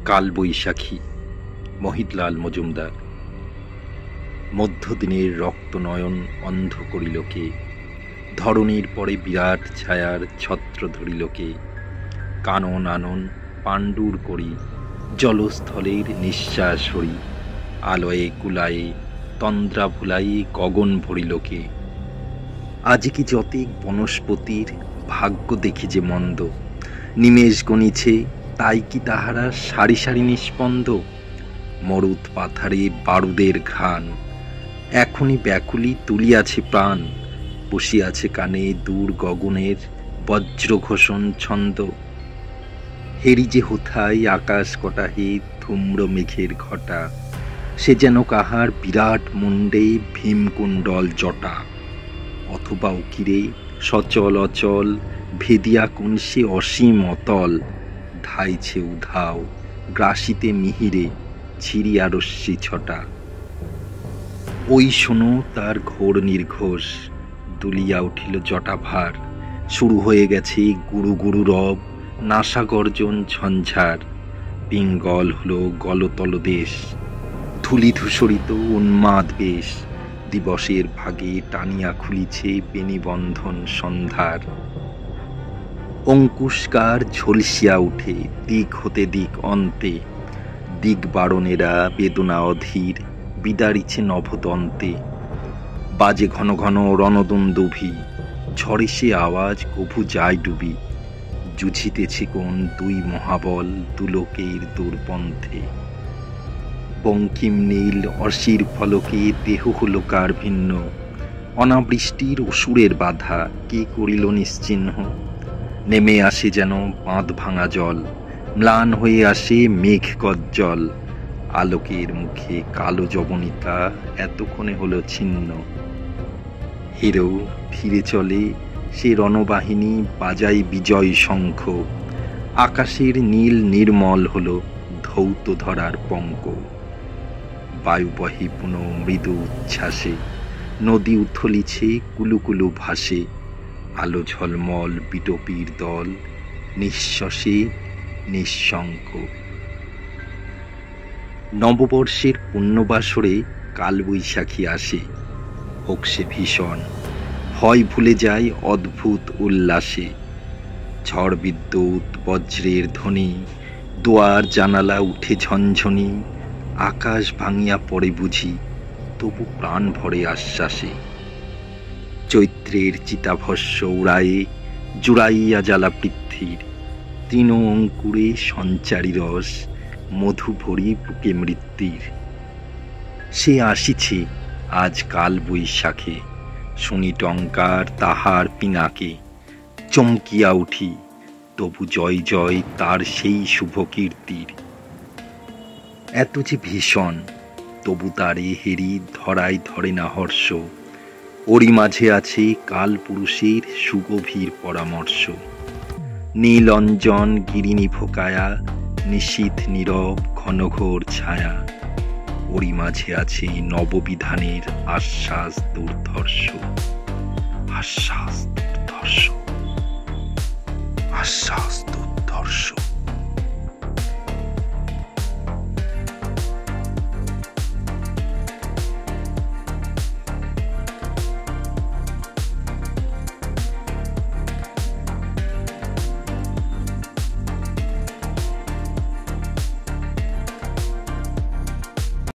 কালবৈশাখী মহিতলাল মজুমদার। মধ্যদিনের রক্তনয়ন অন্ধ করিলকে, ধরণীর পরে বিরাট ছায়ার ছত্র ধরিলকে। কানন আনন পাণ্ডুর করি, জলস্থলের নিঃশ্বাস হরি। আলয়ে কুলায়ে তন্দ্রা ভুলাই গগন ভরিলকে। আজি কি যতেক বনস্পতির ভাগ্য দেখি যে মন্দ, নিমেষ গণিছে তাই কি তাহারা সারি সারি নিষ্পন্দ। মরুত পাথারে বারুদের ঘ্রাণ, এখনই ব্যাকুলি তুলিয়াছে প্রাণ। বসিয়াছে কানে দূর গগনের বজ্রঘোষণ ছন্দ। হেরি যে হোথায় আকাশ কটাহে ধূম্র মেঘের ঘটা, সে যেন কাহার বিরাট মুণ্ডে ভীমকুণ্ডল জটা। অথবা উকিরে সচল অচল ভেদিয়া কোন সে অসীম অতল। ধাইছে উধাও গ্রাসিতে মিহিরে ছিড়িয়া রশ্মি ছটা। ওই শোনো তার ঘোর নির্ঘোষ, দুলিয়া উঠিল জটাভার। শুরু হয়ে গেছে গুরু গুরু রব, নাসা গর্জন ঝঞ্ঝার। পিঙ্গল হলো গলতল দেশ, ধূলি ধূসরিত উন্মাদ বেশ। দিবসের ভাগে টানিয়া খুলিছে বেণীবন্ধন সন্ধ্যার। অঙ্কুশকার ঝলসিয়া উঠে দিক হতে দিক অন্তে। দিক বারণেরা বেদনা অধীর বিদারিছে নভদন্তে। বাজে ঘন ঘন রণদুন্দুভি, ঝড়ে সে আওয়াজ কভু যায় ডুবি। জুঝিতেছে কোন দুই মহাবল দুলোকের দূরপন্থে। বঙ্কিম নীল অসির ফলকে দেহ হল কার ভিন্ন। অনাবৃষ্টির অসুরের বাধা কে করিল নিশ্চিহ্ন। নেমে আসে যেন বাঁধ ভাঙা জল, ম্লান হয়ে আসে মেঘ গজ্জল। আলোকের মুখে কালো যবনিকা এতক্ষণে হলো ছিন্ন। হেরো ফিরে চলে সে রণবাহিনী বাজাই বিজয় শঙ্খ। আকাশের নীল নির্মল হলো ধৌত ধরার পঙ্ক। বায়ু বহে পুনঃ মৃদু উচ্ছ্বাসে, নদী উথলিছে কুলুকুলু ভাসে। আলো ঝলমল বিটপির দল, নিঃশ্বাসে নিঃশঙ্ক। নববর্ষের পুণ্যবাসরে কালবৈশাখী আসে। হোক সে ভীষণ, ভয় ভুলে যায় অদ্ভুত উল্লাসে। ঝড় বিদ্যুৎ বজ্রের ধ্বনি, দুয়ার জানালা উঠে ঝনঝনি। আকাশ ভাঙিয়া পড়ে বুঝি, তবু প্রাণ ভরে আশ্বাসে। চৈত্রের চিতাভস্য উড়ায়ে জুড়াইয়া জ্বালা পৃথ্বীর। তৃণ অঙ্কুরে সঞ্চারী রস, মধু ভরি বুকে মৃত্যুর। সে আসিছে আজ কাল বৈশাখে, শুনি টঙ্কার তাহার পিনাকে। চমকিয়া উঠি, তবু জয় জয় তার সেই শুভ কীর্তির। এত যে ভীষণ, তবু তারে হেরি ধরাই ধরে না হর্ষ। ওরই মাঝে আছে কাল পুরুষের সুগভীর পরামর্শ। নীল অঞ্জন গিরিনি ফোকায়া, নিশীথ নীরব ঘনঘোর ছায়া। ওরই মাঝে আছে নববিধানের আশ্বাস দুর্ধর্ষ। আশ্বাস দুর্ধর্ষ, আশ্বাস দুর্ধর্ষ।